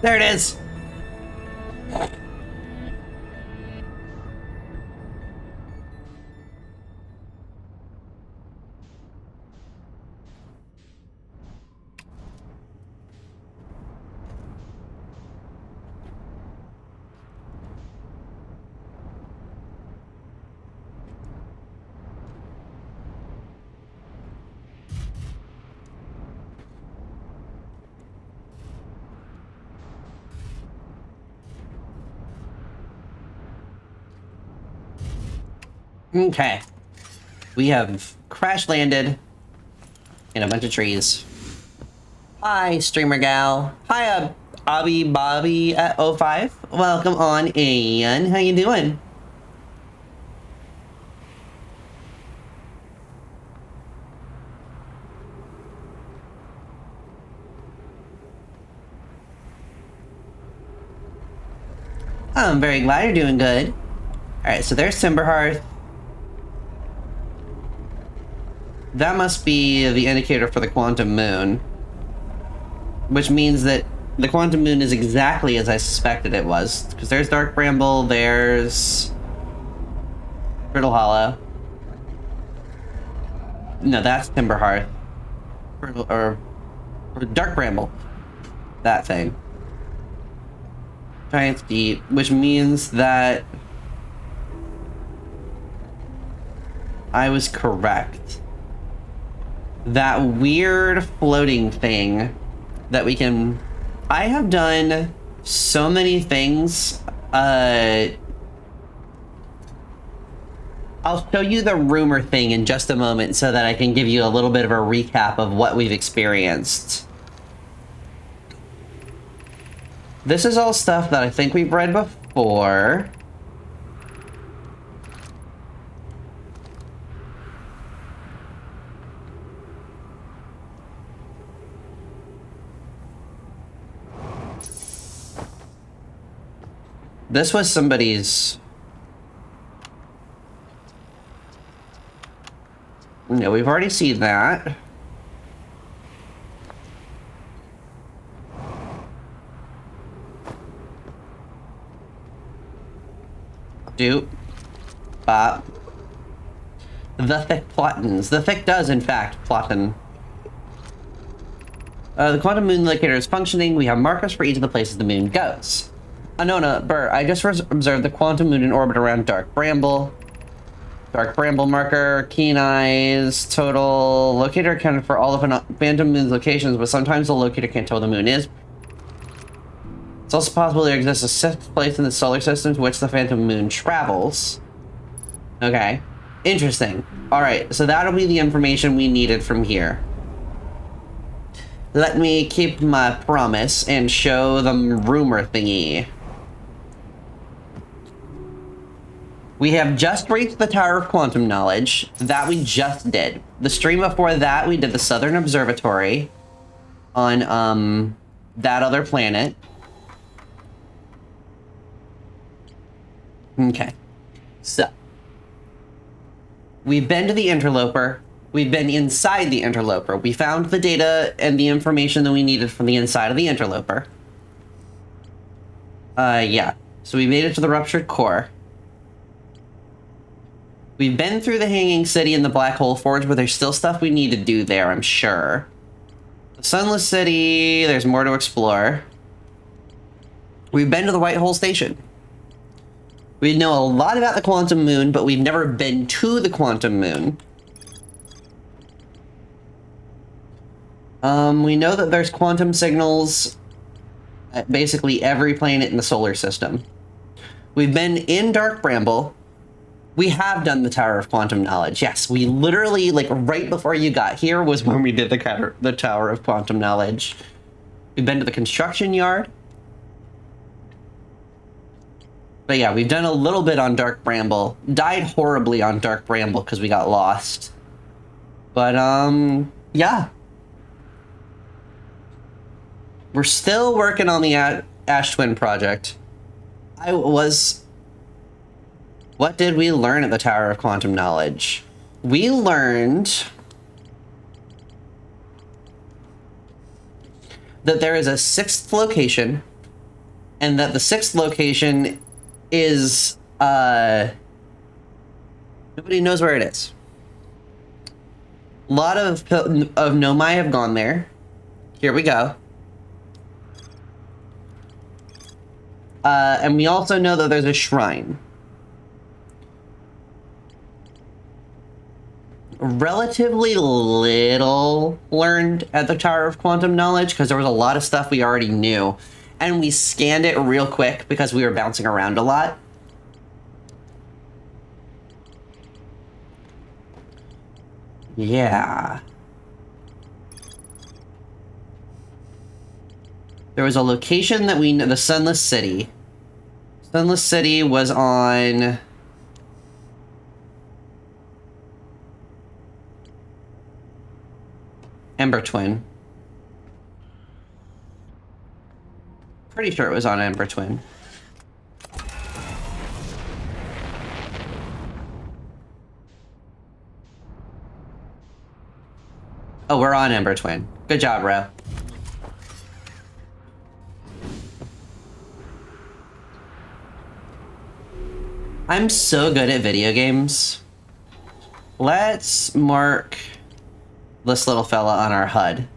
There it is. Okay. We have crash landed in a bunch of trees. Hi, streamer gal. Hi, Abby Bobby at 05. Welcome on in. How you doing? I'm very glad you're doing good. Alright, so there's Timberhearth. That must be the indicator for the Quantum Moon. Which means that the Quantum Moon is exactly as I suspected it was. Because there's Dark Bramble, there's Brittle Hollow. No, that's Timberhearth. Or Dark Bramble. That thing. Giant's Deep, which means that I was correct. That weird floating thing that we can... I have done so many things. I'll show you the rumor thing in just a moment so that I can give you a little bit of a recap of what we've experienced. This is all stuff that I think we've read before. This was somebody's... No, we've already seen that. Doop. Bop. The Thick Plottons. The Thick does, in fact, Plotton. The Quantum Moon Locator is functioning. We have markers for each of the places the moon goes. Anona, Burr, I just observed the Quantum Moon in orbit around Dark Bramble. Dark Bramble marker, keen eyes, total. Locator accounted for all of an Phantom Moon's locations, but sometimes the locator can't tell where the moon is. It's also possible there exists a sixth place in the solar system to which the Phantom Moon travels. Okay. Interesting. Alright, so that'll be the information we needed from here. Let me keep my promise and show them rumor thingy. We have just reached the Tower of Quantum Knowledge. That we just did. The stream before that, we did the Southern Observatory on, that other planet. Okay. So. We've been to the Interloper. We've been inside the Interloper. We found the data and the information that we needed from the inside of the Interloper. Yeah. So we made it to the Ruptured Core. We've been through the Hanging City and the Black Hole Forge, but there's still stuff we need to do there, I'm sure. The Sunless City, there's more to explore. We've been to the White Hole Station. We know a lot about the Quantum Moon, but we've never been to the Quantum Moon. We know that there's quantum signals at basically every planet in the solar system. We've been in Dark Bramble. We have done the Tower of Quantum Knowledge. Yes, we literally, like, right before you got here was when we did the Tower of Quantum Knowledge. We've been to the construction yard. But yeah, we've done a little bit on Dark Bramble. Died horribly on Dark Bramble because we got lost. But, yeah. We're still working on the Ash Twin project. What did we learn at the Tower of Quantum Knowledge? We learned that there is a sixth location and that the sixth location is nobody knows where it is. A lot of Nomai have gone there. Here we go. And we also know that there's a shrine. Relatively little learned at the Tower of Quantum Knowledge because there was a lot of stuff we already knew. And we scanned it real quick because we were bouncing around a lot. Yeah. There was a location that we know, the Sunless City. Sunless City was on... Ember Twin. Pretty sure it was on Ember Twin. Oh, we're on Ember Twin. Good job, bro. I'm so good at video games. Let's mark this little fella on our HUD.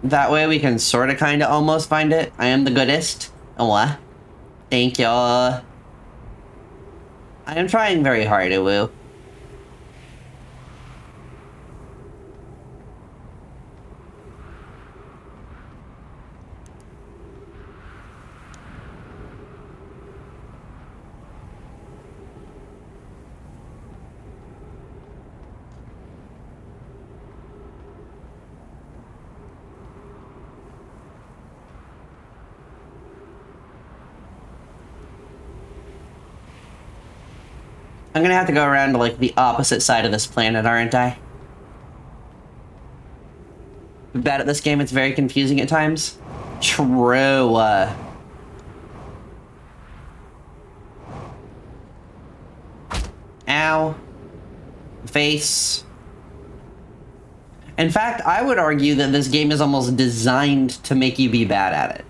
That way we can sort of kind of almost find it. I am the goodest. Oh, what? Thank you. I am trying very hard, Uwu. I'm gonna have to go around to, like, the opposite side of this planet, aren't I? I'm bad at this game, it's very confusing at times. True. Ow. Face. In fact, I would argue that this game is almost designed to make you be bad at it.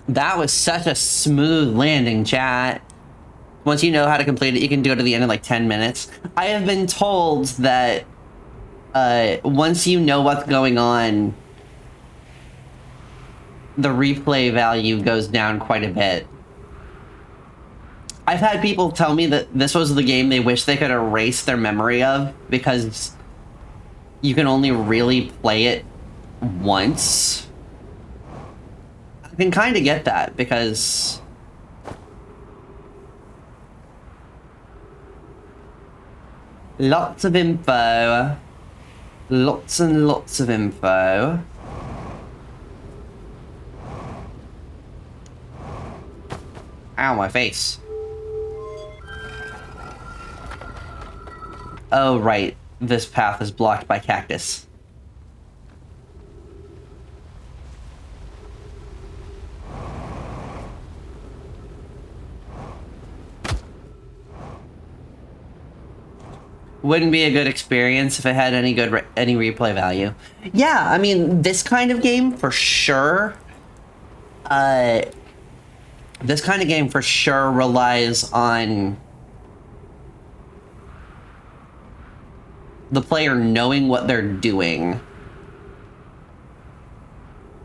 That was such a smooth landing, chat. Once you know how to complete it, you can do it to the end in like 10 minutes. I have been told that once you know what's going on, the replay value goes down quite a bit. I've had people tell me that this was the game they wish they could erase their memory of because you can only really play it once. I can kind of get that because lots of info, lots and lots of info. Ow, my face. Oh, right. This path is blocked by cactus. Wouldn't be a good experience if it had any replay value. Yeah, I mean, this kind of game for sure. This kind of game for sure relies on the player knowing what they're doing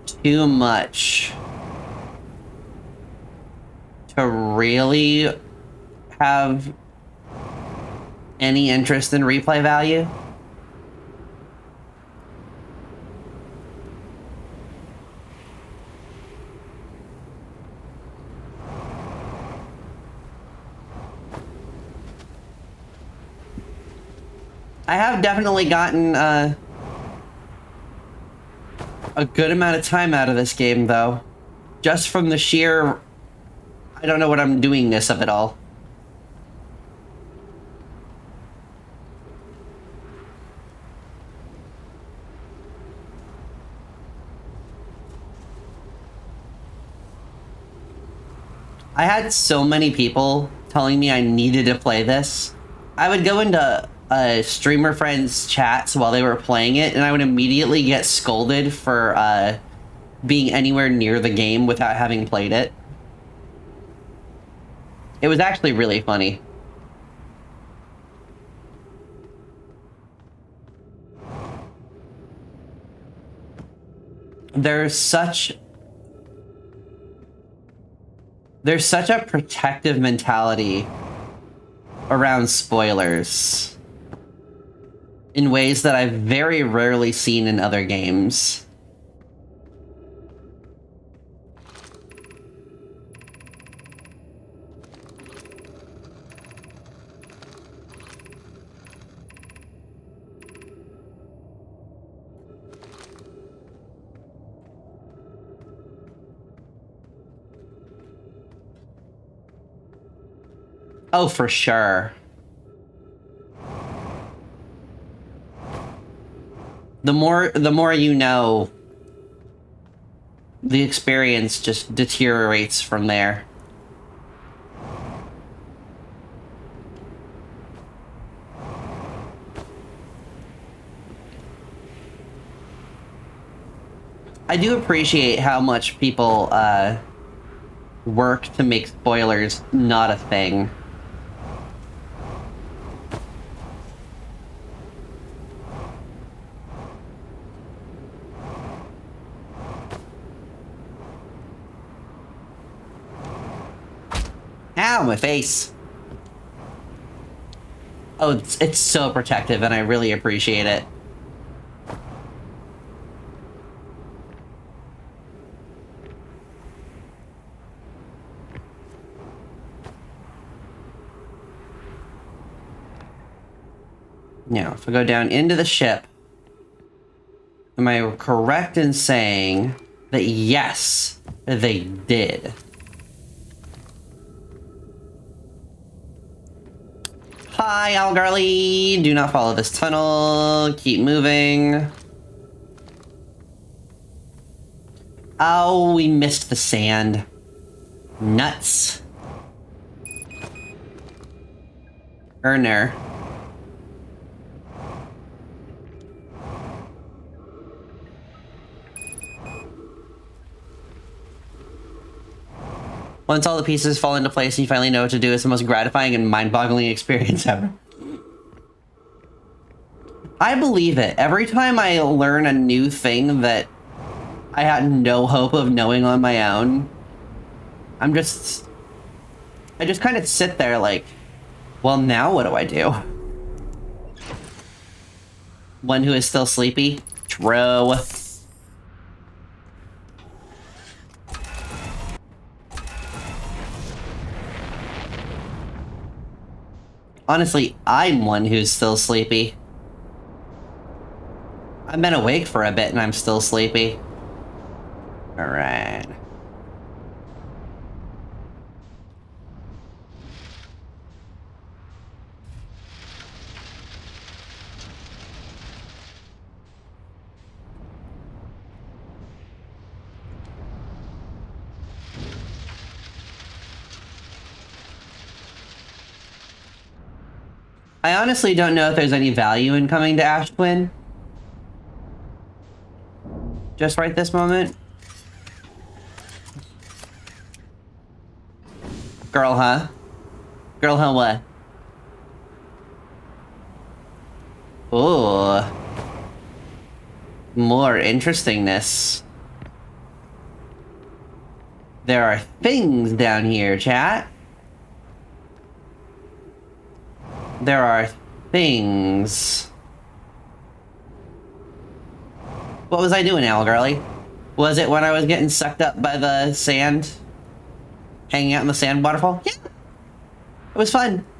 too much to really have any interest in replay value. I have definitely gotten a good amount of time out of this game, though. Just from the sheer... I don't know what I'm doing-ness of it all. I had so many people telling me I needed to play this. I would go into streamer friends' chats while they were playing it, and I would immediately get scolded for being anywhere near the game without having played it. It was actually really funny. There's such a protective mentality around spoilers in ways that I've very rarely seen in other games. Oh, for sure. The more you know, the experience just deteriorates from there. I do appreciate how much people work to make spoilers not a thing. Ow, my face. Oh, it's so protective, and I really appreciate it. Now, if I go down into the ship, am I correct in saying that yes, they did? Hi, Algarly! Do not follow this tunnel. Keep moving. Oh, we missed the sand. Nuts. Erner. Once all the pieces fall into place and you finally know what to do, it's the most gratifying and mind-boggling experience ever. I believe it. Every time I learn a new thing that I had no hope of knowing on my own, I just kind of sit there like, well, now what do I do? One who is still sleepy? True. Honestly, I'm one who's still sleepy. I've been awake for a bit and I'm still sleepy. Alright. I honestly don't know if there's any value in coming to Ash Twin. Just right this moment. Girl, huh? Girl, huh, what? Ooh. More interestingness. There are things down here, chat. There are things. What was I doing, Algarly? Was it when I was getting sucked up by the sand? Hanging out in the sand waterfall? Yeah. It was fun.